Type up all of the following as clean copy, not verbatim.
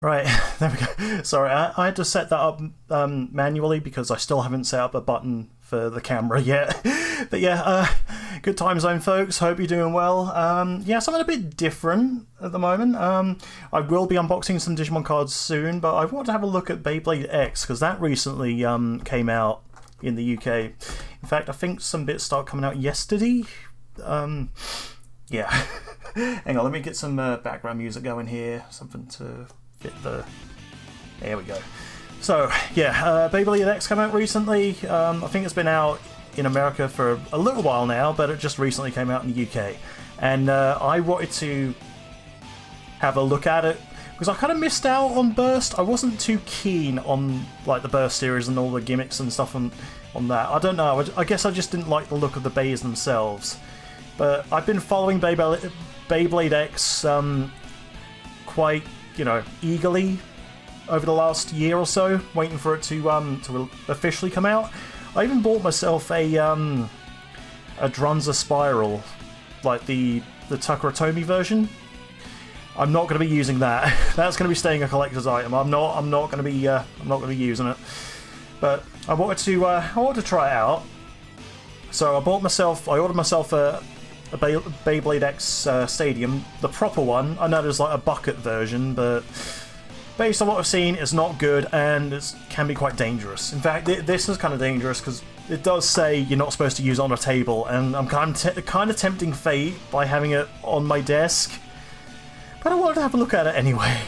Right, there we go. Sorry, I had to set that up manually because I still haven't set up a button for the camera yet. But yeah, good time zone, folks. Hope you're doing well. Yeah, something a bit different at the moment. I will be unboxing some Digimon cards soon, but I want to have a look at Beyblade X because that recently came out in the UK. In fact, I think some bits start coming out yesterday. Yeah. Hang on, let me get some background music going here. Something to fit the... There we go. So, yeah, Beyblade X came out recently. I think it's been out in America for a little while now, but it just recently came out in the UK. And I wanted to have a look at it because I kind of missed out on Burst. I wasn't too keen on like the Burst series and all the gimmicks and stuff on that. I don't know, I guess I just didn't like the look of the Bays themselves. But I've been following Beyblade X quite, you know, eagerly over the last year or so, waiting for it to officially come out. I even bought myself a Drunza Spiral, like the Takaratomi version. I'm not going to be using that. That's going to be staying a collector's item. I'm not going to be using it. But I wanted to try it out. So I ordered myself a Beyblade X Stadium, the proper one. I know there's like a bucket version, but based on what I've seen, it's not good and it can be quite dangerous. In fact, this is kind of dangerous because it does say you're not supposed to use it on a table, and I'm kind of tempting fate by having it on my desk. But I wanted to have a look at it anyway.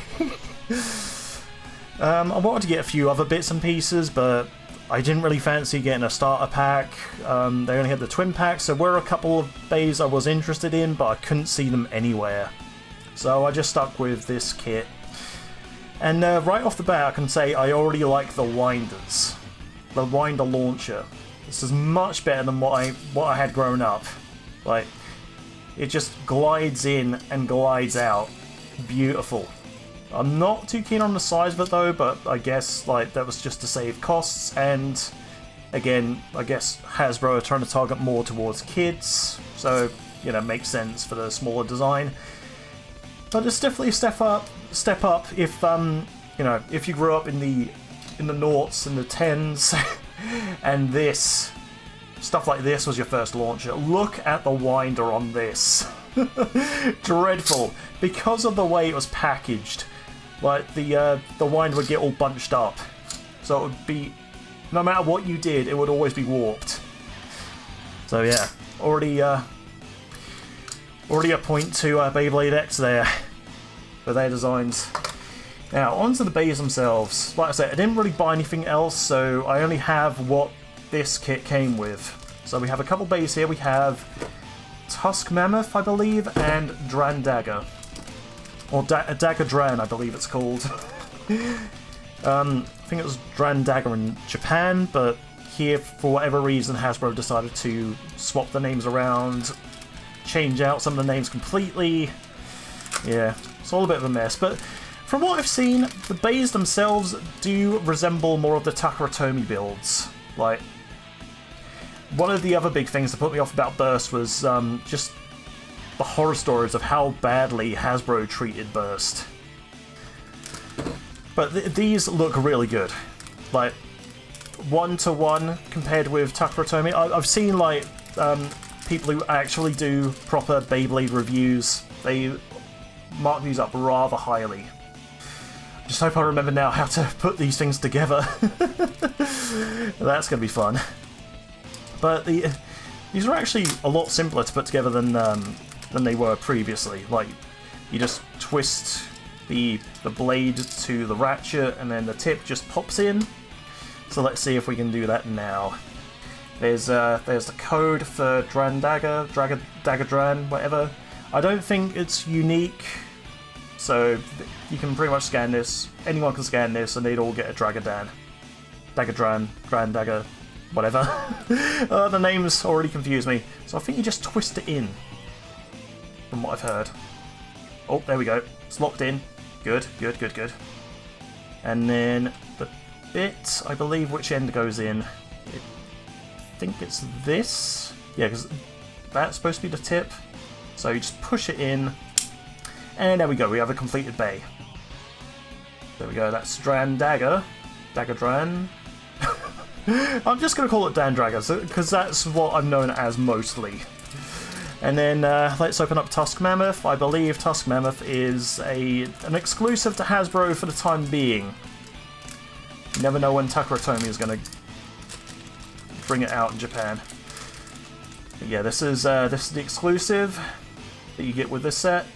I wanted to get a few other bits and pieces, but I didn't really fancy getting a starter pack. They only had the twin pack, so there were a couple of bays I was interested in, but I couldn't see them anywhere. So I just stuck with this kit. And right off the bat, I can say I already like the winders. The winder launcher. This is much better than what I had grown up. Like, it just glides in and glides out. Beautiful. I'm not too keen on the size of it though, but I guess like that was just to save costs, and again, I guess Hasbro are trying to target more towards kids, so you know, makes sense for the smaller design. But it's definitely a step up if you know, if you grew up in the noughts and the tens and this stuff like this was your first launcher. Look at the winder on this. Dreadful, because of the way it was packaged. Like the winder would get all bunched up, so it would be, no matter what you did, it would always be warped. So yeah, already a point to Beyblade X there for their designs. Now onto the bays themselves. Like I said, I didn't really buy anything else, so I only have what this kit came with. So we have a couple bays here. We have Tusk Mammoth, I believe, and Dran Dagger. Or Dagger Dran, I believe it's called. I think it was Dran Dagger in Japan, but here, for whatever reason, Hasbro decided to swap the names around, change out some of the names completely. Yeah, it's all a bit of a mess, but from what I've seen, the bays themselves do resemble more of the Takaratomi builds. Like, one of the other big things that put me off about Burst was just the horror stories of how badly Hasbro treated Burst. But these look really good. Like, 1-to-1 compared with Takaratomi. I've seen, like, people who actually do proper Beyblade reviews. They mark these up rather highly. Just hope I remember now how to put these things together. That's going to be fun. But these are actually a lot simpler to put together than they were previously. Like, you just twist the blade to the ratchet, and then the tip just pops in. So let's see if we can do that now. There's the code for Dran Dagger, Dagger Dran, whatever. I don't think it's unique, so you can pretty much scan this. Anyone can scan this, and they'd all get a Dagger Dran, Dran Dagger, whatever. The names already confuse me, so I think you just twist it in, from what I've heard. Oh, there we go. It's locked in. Good, good, good, good. And then the bit, I believe, which end goes in. I think it's this. Yeah, because that's supposed to be the tip. So you just push it in, and there we go. We have a completed bay. There we go, that's Dran Dagger. Dagger Dran. I'm just going to call it Dan Dagger, because that's what I'm known as mostly. And then let's open up Tusk Mammoth. I believe Tusk Mammoth is an exclusive to Hasbro for the time being. You never know when Takaratomi is going to bring it out in Japan. But yeah, this is the exclusive that you get with this set.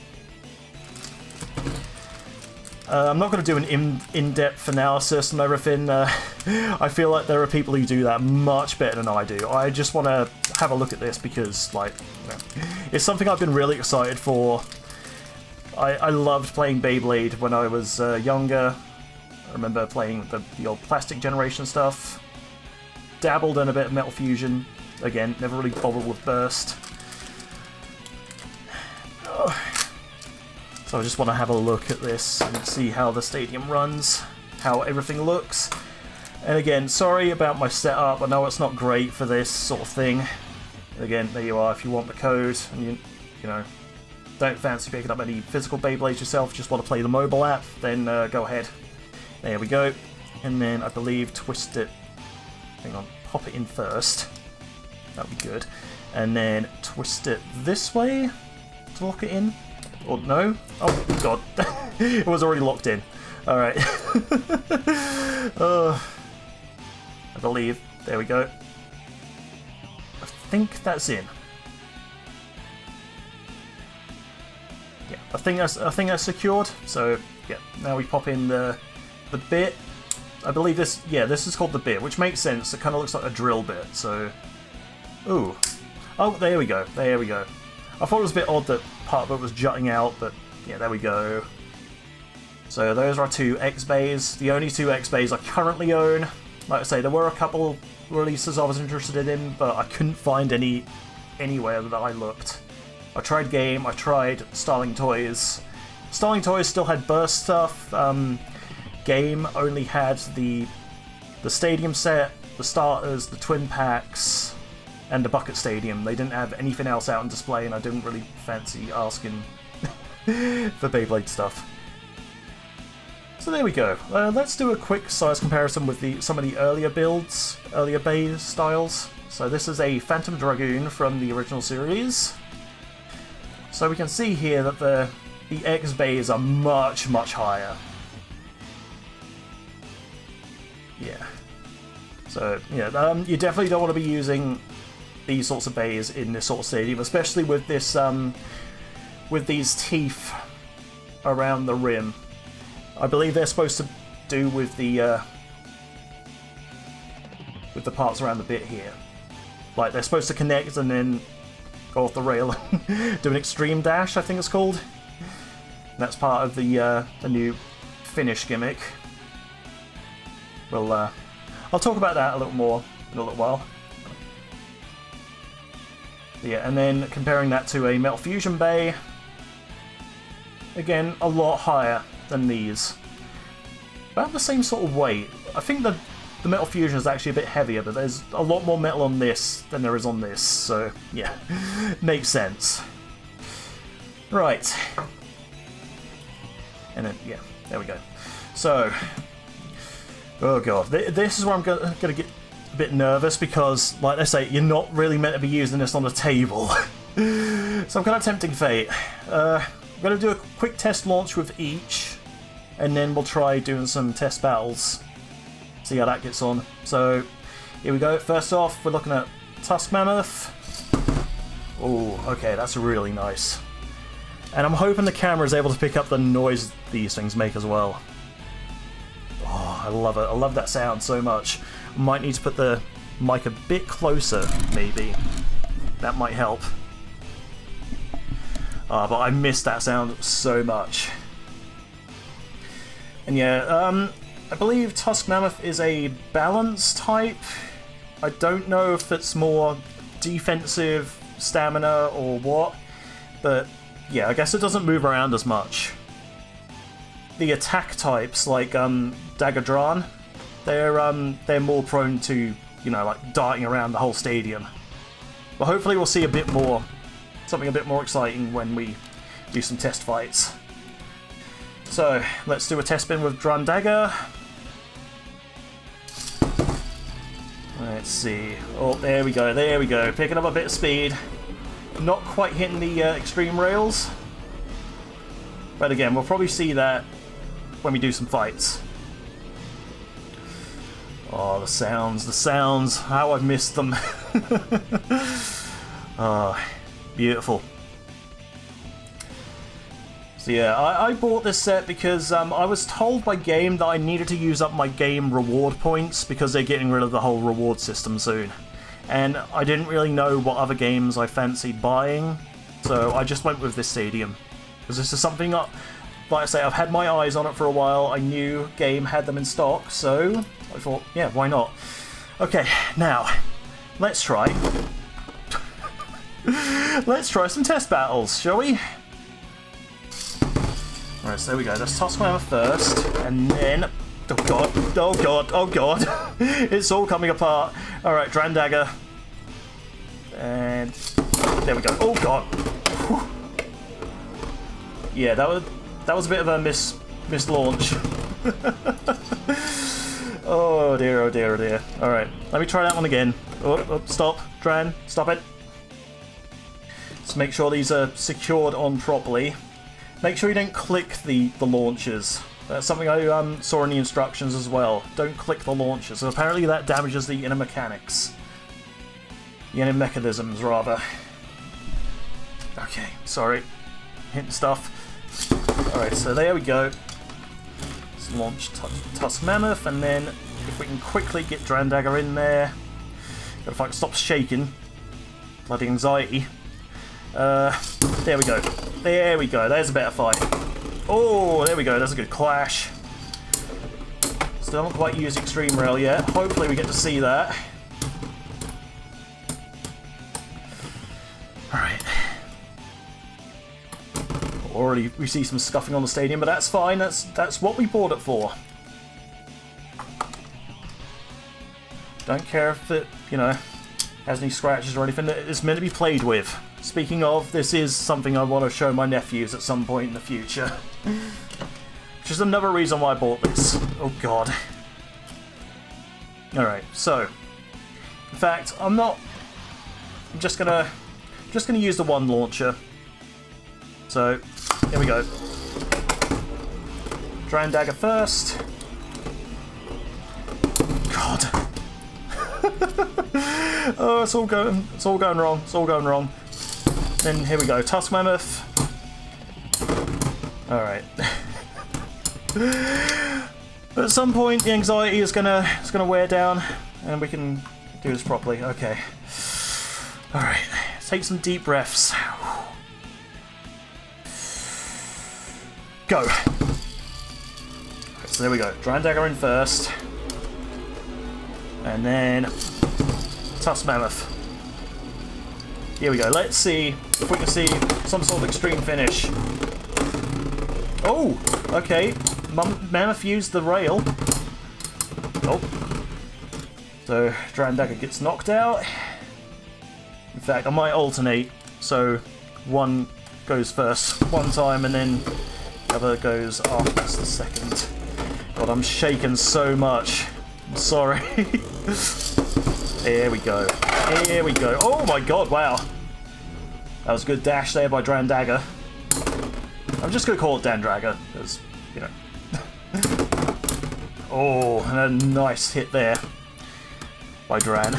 I'm not going to do an in-depth analysis and everything. I feel like there are people who do that much better than I do. I just want to have a look at this because, like, you know, it's something I've been really excited for. I loved playing Beyblade when I was younger. I remember playing the old plastic generation stuff. Dabbled in a bit of Metal Fusion. Again, never really bothered with Burst. So I just want to have a look at this and see how the stadium runs, how everything looks. And again, sorry about my setup, I know it's not great for this sort of thing. Again, there you are, if you want the code, and you know, don't fancy picking up any physical Beyblades yourself, just want to play the mobile app, then go ahead. There we go. And then I believe twist it, hang on, pop it in first. That'd be good. And then twist it this way to lock it in. Or no? Oh god. It was already locked in. Alright. I believe. There we go. I think that's in. Yeah, I think that's secured. So yeah, now we pop in the bit. I believe this is called the bit, which makes sense. It kind of looks like a drill bit, so ooh. Oh, there we go. There we go. I thought it was a bit odd that part of it was jutting out, but yeah, there we go. So those are our two X-Bays, the only two X-Bays I currently own. Like I say, there were a couple releases I was interested in, but I couldn't find any anywhere that I looked. I tried Game, I tried Starling Toys. Starling Toys still had Burst stuff. Game only had the Stadium set, the starters, the Twin Packs, and the Bucket Stadium. They didn't have anything else out on display, and I didn't really fancy asking for Beyblade stuff. So there we go. Let's do a quick size comparison with some of the earlier builds, earlier Bay styles. So this is a Phantom Dragoon from the original series. So we can see here that the X-Bays are much, much higher. Yeah. So, yeah, you definitely don't want to be using these sorts of bays in this sort of stadium, especially with this, with these teeth around the rim. I believe they're supposed to do with the parts around the bit here. Like, they're supposed to connect and then go off the rail and do an extreme dash, I think it's called. And that's part of the new finish gimmick. Well, I'll talk about that a little more in a little while. Yeah, and then comparing that to a Metal Fusion Bay, again, a lot higher than these. About the same sort of weight. I think the Metal Fusion is actually a bit heavier, but there's a lot more metal on this than there is on this, so yeah, makes sense. Right. And then, yeah, there we go. So, oh god, this is where I'm going to get a bit nervous because, like I say, you're not really meant to be using this on the table. So I'm kind of tempting fate. I'm going to do a quick test launch with each, and then we'll try doing some test battles. See how that gets on. So, here we go. First off, we're looking at Tusk Mammoth. Oh, okay, that's really nice. And I'm hoping the camera is able to pick up the noise these things make as well. Oh, I love it. I love that sound so much. Might need to put the mic a bit closer, maybe. That might help. But I miss that sound so much. And yeah, I believe Tusk Mammoth is a balance type. I don't know if it's more defensive stamina or what, but yeah, I guess it doesn't move around as much. The attack types, like Dagadran, they're more prone to, you know, like darting around the whole stadium. But hopefully we'll see a bit more, something a bit more exciting when we do some test fights. So, let's do a test spin with Drandaga. Let's see. Oh, there we go, there we go. Picking up a bit of speed. Not quite hitting the extreme rails. But again, we'll probably see that when we do some fights. Oh, the sounds, how I've missed them. Oh, beautiful. So yeah, I bought this set because I was told by Game that I needed to use up my Game reward points because they're getting rid of the whole reward system soon. And I didn't really know what other games I fancied buying, so I just went with this Stadium. Because this is something, like I say, I've had my eyes on it for a while. I knew Game had them in stock, so I thought, yeah, why not? Okay, now, let's try. Let's try some test battles, shall we? Alright, so there we go. Let's toss Mammoth first, and then... Oh god, oh god, oh god. It's all coming apart. Alright, Drandaga. And... there we go. Oh god. Whew. Yeah, that was a bit of a mislaunch. Oh dear, oh dear, oh dear. Alright, let me try that one again. Oh, stop. Dran, stop it. Let's make sure these are secured on properly. Make sure you don't click the launchers. That's something I saw in the instructions as well. Don't click the launchers. So apparently that damages the inner mechanics. The inner mechanisms, rather. Okay, sorry. Hitting stuff. Alright, so there we go. Let's launch Tusk Mammoth, and then if we can quickly get Drandaga in there. Gotta find stops shaking. Bloody anxiety. There we go. There we go. There's a better fight. Oh, there we go. That's a good clash. Still haven't quite used Extreme Rail yet. Hopefully we get to see that. Alright. Already we see some scuffing on the Stadium, but that's fine. That's what we bought it for. Don't care if it, you know, has any scratches or anything. It's meant to be played with. Speaking of, this is something I want to show my nephews at some point in the future. Which is another reason why I bought this. Oh god. Alright, so... in fact, I'm just gonna use the one launcher. So, here we go. Drandaga first. God. Oh, it's all going wrong. It's all going wrong. Then here we go, Tusk Mammoth. Alright. But at some point the anxiety is gonna wear down and we can do this properly. Okay. Alright. Take some deep breaths. Go! So there we go. Drandaga in first. And then Tusk Mammoth. Here we go. Let's see if we can see some sort of extreme finish. Oh! Okay. Mammoth used the rail. Oh. So Drandaga gets knocked out. In fact, I might alternate. So one goes first one time and then the other goes after the second. God, I'm shaking so much. I'm sorry. There we go. Here we go. Oh my god, wow. That was a good dash there by Drandaga. I'm just going to call it Dandraga, because, you know. Oh, and a nice hit there by Dran.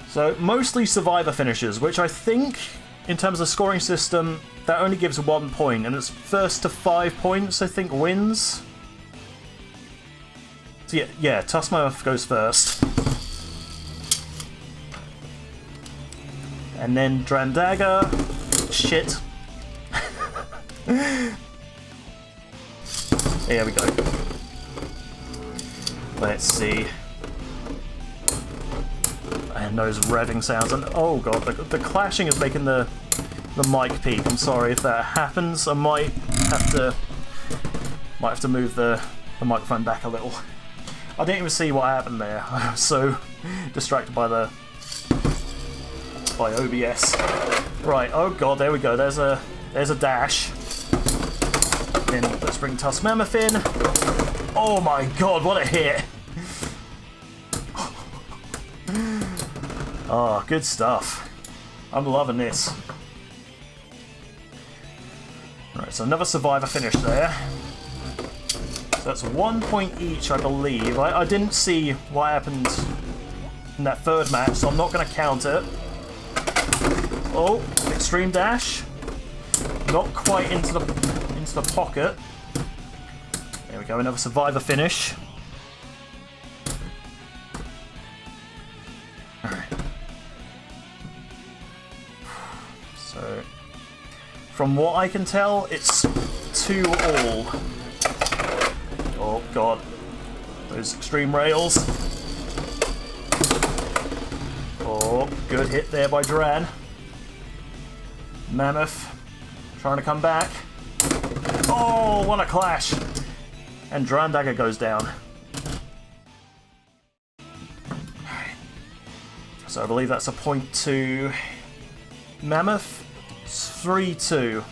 So, mostly survivor finishes, which I think, in terms of scoring system, that only gives 1 point, and it's first to 5 points, I think, wins. So yeah, Tusk Mammoth goes first. And then Drandaga. Shit. There we go. Let's see. And those revving sounds, and oh god, the clashing is making the mic peak. I'm sorry if that happens. I might have to move the microphone back a little. I didn't even see what happened there. I was so distracted by OBS. Right, oh god, there we go. There's a dash. then let's bring Tusk Mammoth in. Oh my god, what a hit! Oh, good stuff. I'm loving this. Alright, so another survivor finish there. So that's 1 point each, I believe. I didn't see what happened in that third match, so I'm not going to count it. Oh, extreme dash. Not quite into the pocket. There we go, another survivor finish. Alright. So, from what I can tell, it's 2-all. Oh god. Those extreme rails. Oh, good hit there by Duran. Mammoth trying to come back. Oh, what a clash! And Duran Dagger goes down. So I believe that's a point to Mammoth. 3-2.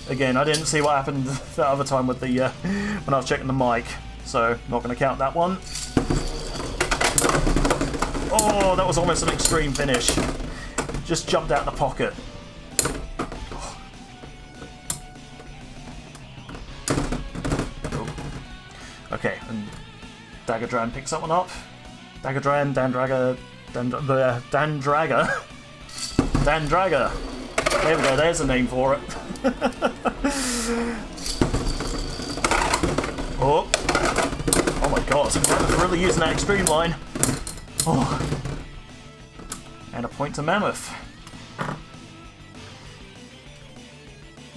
Again, I didn't see what happened that other time with the when I was checking the mic, so not going to count that one. Oh, that was almost an extreme finish. Just jumped out the pocket. Okay, and Dagger Dran picks that one up. Dagger Dran, Dan Draga. There we go, there's a name for it. Oh. Oh my god, I'm really using that extreme line. Oh. And a point to Mammoth.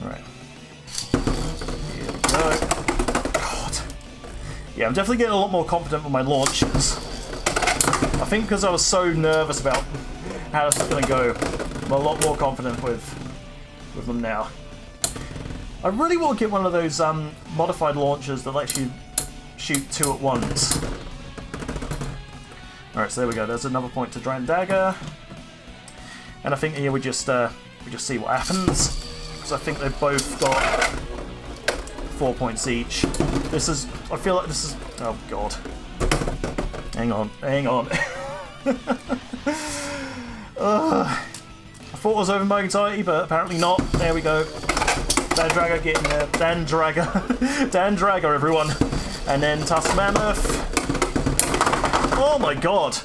Alright. Here we go. God. Yeah, I'm definitely getting a lot more confident with my launches. I think because I was so nervous about how this is going to go, I'm a lot more confident with them now. I really want to get one of those modified launchers that lets you shoot 2 at once. Alright, so there we go. There's another point to Duran Dagger. And I think here we just see what happens. Because I think they've both got 4 points each. This is... I feel like this is... Oh, God. Hang on. Hang on. I thought it was over my anxiety, but apparently not. There we go. Dan Draga getting there. Dan Draga. Dan Draga, everyone. And then Tusk Mammoth. Oh my god.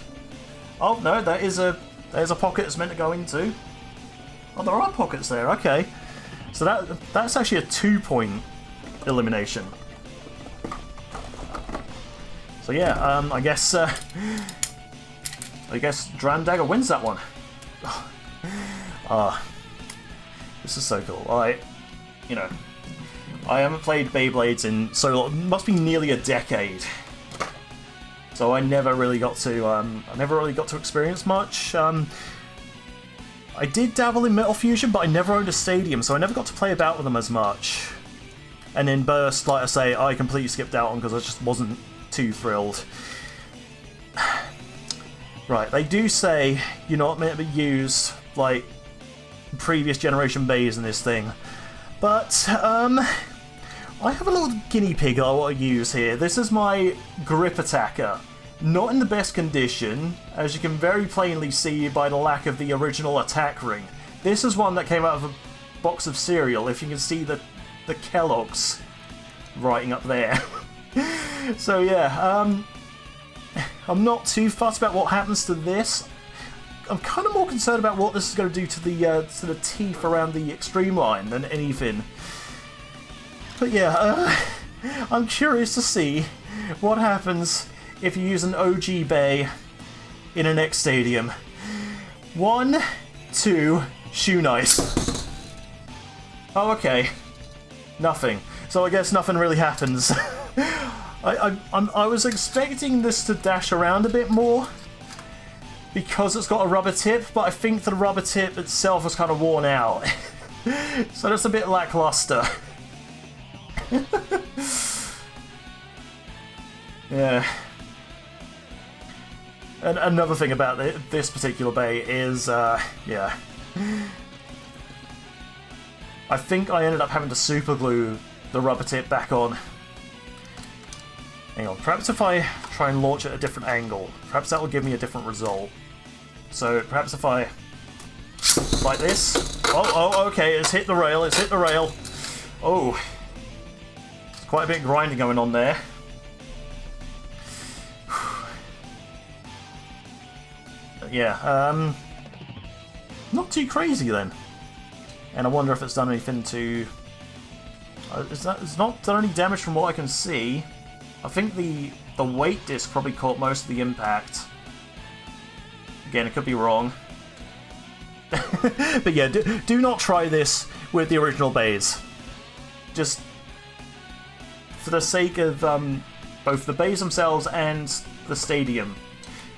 Oh no, there's a pocket it's meant to go into. Oh, there are pockets there. Okay. So that's actually a 2-point elimination. So yeah, I guess Duran Dagger wins that one. This is so cool. I haven't played Beyblades in so long. It must be nearly a decade. So I never really got to experience much. I did dabble in Metal Fusion, but I never owned a stadium, so I never got to play about with them as much. And in Burst, like I say, I completely skipped out on because I just wasn't too thrilled. Right, they do say you're not meant to use like previous generation bays in this thing, but I have a little guinea pig I want to use here. This is my grip attacker. Not in the best condition, as you can very plainly see by the lack of the original attack ring. This is one that came out of a box of cereal, if you can see the Kellogg's writing up there. So yeah, I'm not too fussed about what happens to this. I'm kind of more concerned about what this is going to do to the teeth around the extreme line than anything. But yeah, I'm curious to see what happens if you use an OG bay in an X Stadium. 1, 2, shoe nice. Oh, okay. Nothing. So I guess nothing really happens. I was expecting this to dash around a bit more because it's got a rubber tip, but I think the rubber tip itself was kind of worn out. So that's a bit lackluster. Yeah. And another thing about this particular bay is, yeah. I think I ended up having to super glue the rubber tip back on. Hang on, perhaps if I try and launch at a different angle, perhaps that will give me a different result. So perhaps if I, like this. Oh, okay, it's hit the rail, it's hit the rail. Oh, there's quite a bit of grinding going on there. Yeah, not too crazy then. And I wonder if it's done anything to... it's not done any damage from what I can see. I think the weight disc probably caught most of the impact. Again, it could be wrong. But yeah, do not try this with the original bays. Just for the sake of both the bays themselves and the stadium.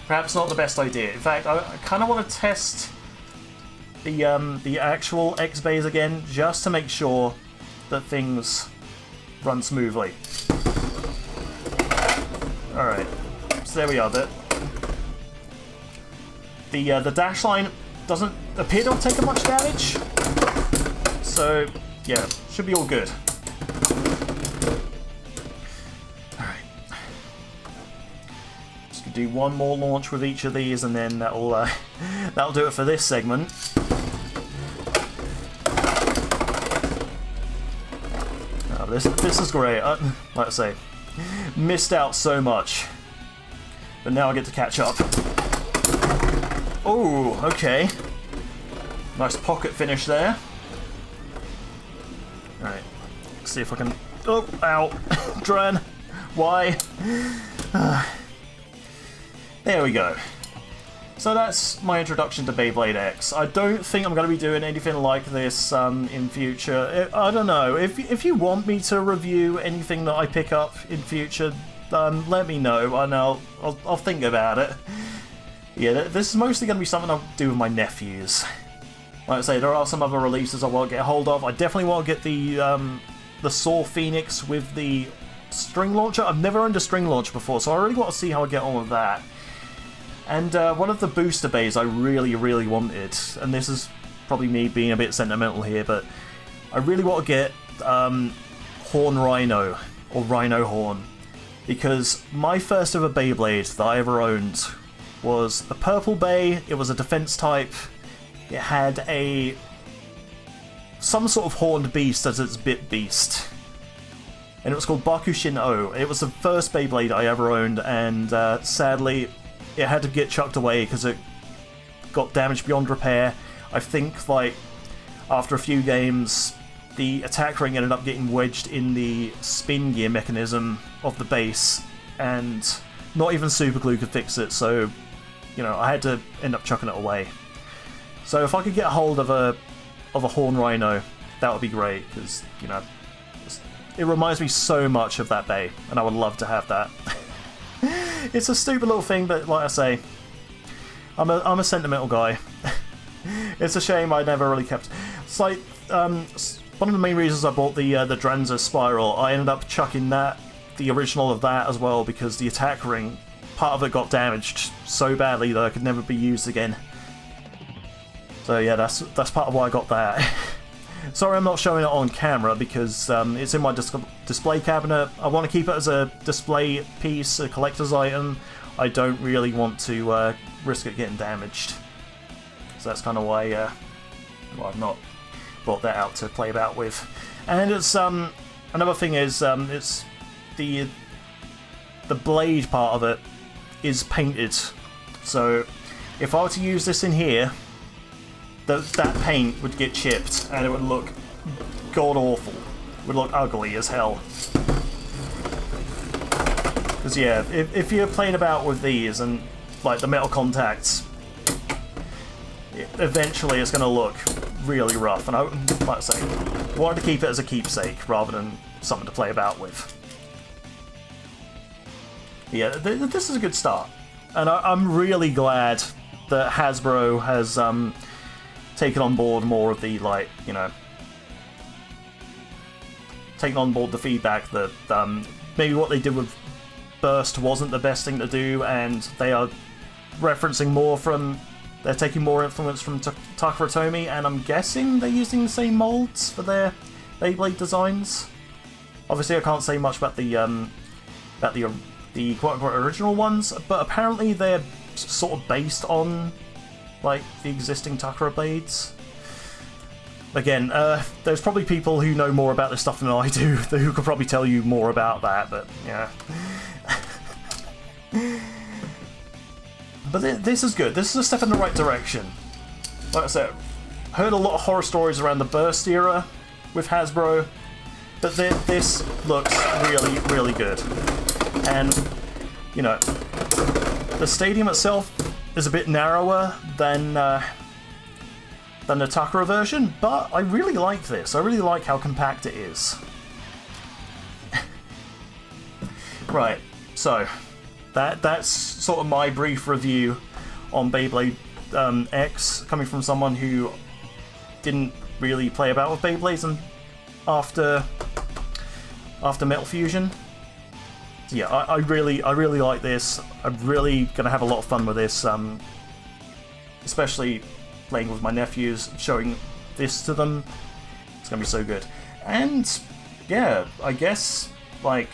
Perhaps not the best idea. In fact, I kind of want to test the actual X-bays again, just to make sure that things run smoothly. Alright, so there we are. The dash line doesn't appear to have taken much damage, so yeah, should be all good. Alright. Just gonna do one more launch with each of these, and then that'll do it for this segment. Oh, this is great. Like I say, missed out so much, but now I get to catch up. Oh, okay. Nice pocket finish there. Alright, let's see if I can... Oh, ow. Dran. Why? There we go. So that's my introduction to Beyblade X. I don't think I'm going to be doing anything like this in future. I don't know. If you want me to review anything that I pick up in future, let me know, and I'll think about it. Yeah, this is mostly going to be something I'll do with my nephews. Like I say, there are some other releases I want to get a hold of. I definitely want to get the Saw Phoenix with the string launcher. I've never owned a string launcher before, so I really want to see how I get on with that. And one of the booster bays I really, really wanted, and this is probably me being a bit sentimental here, but I really want to get Horn Rhino, or Rhino Horn, because my first ever Beyblade that I ever owned was a purple bay. It was a defense type. It had some sort of horned beast as its bit beast, and it was called Bakushin-O. It was the first Beyblade I ever owned, and sadly it had to get chucked away because it got damaged beyond repair. I think, like, after a few games, the attack ring ended up getting wedged in the spin gear mechanism of the base, and not even super glue could fix it, so, you know, I had to end up chucking it away. So if I could get a hold of a Horn Rhino, that would be great, because, you know, it reminds me so much of that bay, and I would love to have that. It's a stupid little thing, but like I say, I'm a sentimental guy. It's a shame I never really kept... It's like, one of the main reasons I bought the Dranza Spiral, I ended up chucking the original of that as well, because the attack ring, part of it got damaged so badly that it could never be used again. So yeah, that's part of why I got that. Sorry I'm not showing it on camera, because it's in my display cabinet. I want to keep it as a display piece, a collector's item. I don't really want to risk it getting damaged. So that's kind of why well, I've not brought that out to play about with. And it's another thing is it's the blade part of it is painted. So if I were to use this in here, that paint would get chipped and it would look god awful. It would look ugly as hell. Because yeah, if you're playing about with these and like the metal contacts, eventually it's going to look really rough. And I, like I say, wanted to keep it as a keepsake rather than something to play about with. Yeah, this is a good start, and I'm really glad that Hasbro has taken on board more of the, like, you know, taken on board the feedback that maybe what they did with Burst wasn't the best thing to do, and they are referencing more from they're taking more influence from Takara Tomy, and I'm guessing they're using the same molds for their Beyblade designs. Obviously, I can't say much about the quote-unquote original ones, but apparently they're sort of based on like the existing Takara blades. Again, there's probably people who know more about this stuff than I do, who could probably tell you more about that, but yeah. But this is good. This is a step in the right direction. Like I said, heard a lot of horror stories around the Burst era with Hasbro, but this looks really, really good. And, you know, the stadium itself is a bit narrower than the Takara version, but I really like this. I really like how compact it is. Right, so that's sort of my brief review on Beyblade X, coming from someone who didn't really play about with Beyblades and after Metal Fusion. So yeah, I really like this. I'm really gonna have a lot of fun with this, especially playing with my nephews, showing this to them. It's gonna be so good. And yeah, I guess like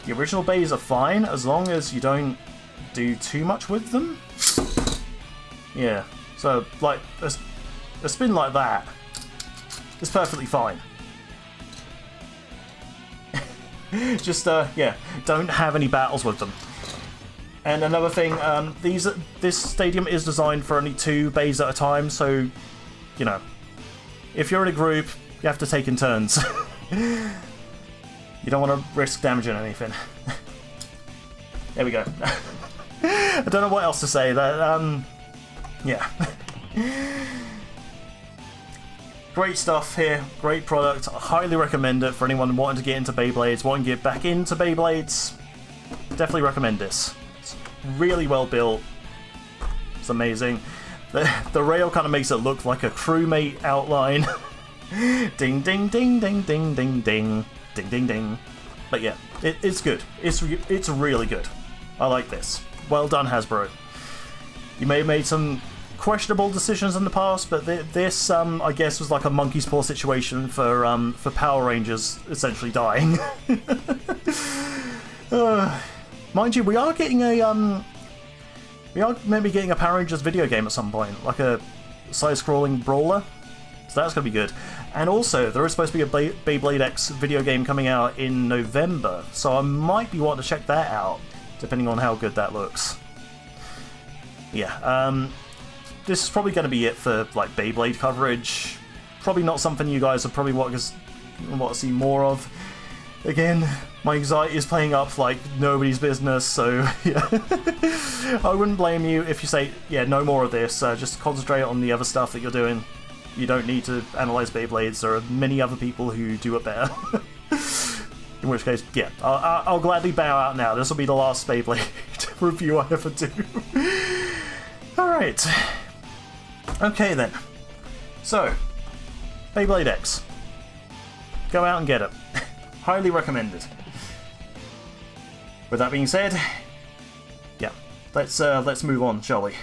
the original bays are fine as long as you don't do too much with them. Yeah, so like a spin like that is perfectly fine. Just yeah, don't have any battles with them. And another thing, this stadium is designed for only 2 bays at a time, so you know, if you're in a group, you have to take in turns. You don't want to risk damaging anything. There we go. I don't know what else to say. That yeah. Great stuff here. Great product. I highly recommend it for anyone wanting to get into Beyblades, wanting to get back into Beyblades. Definitely recommend this. It's really well built. It's amazing. The rail kind of makes it look like a crewmate outline. Ding ding ding ding ding ding ding. Ding ding ding. But yeah, it's good. It's really good. I like this. Well done, Hasbro. You may have made some questionable decisions in the past, but this I guess was like a monkey's paw situation for Power Rangers essentially dying. Mind you, we are getting a we are maybe getting a Power Rangers video game at some point, like a side-scrolling brawler. So that's going to be good. And also, there is supposed to be a Beyblade X video game coming out in November, so I might be wanting to check that out, depending on how good that looks. Yeah, this is probably going to be it for like Beyblade coverage. Probably not something you guys would probably want to see more of. Again, my anxiety is playing up like nobody's business, so yeah. I wouldn't blame you if you say, yeah, no more of this, just concentrate on the other stuff that you're doing. You don't need to analyze Beyblades. There are many other people who do it better. In which case, yeah, I'll gladly bow out now. This will be the last Beyblade review I ever do. Alright. Okay then. So, Beyblade X. Go out and get it. Highly recommended. With that being said, yeah, let's move on, shall we?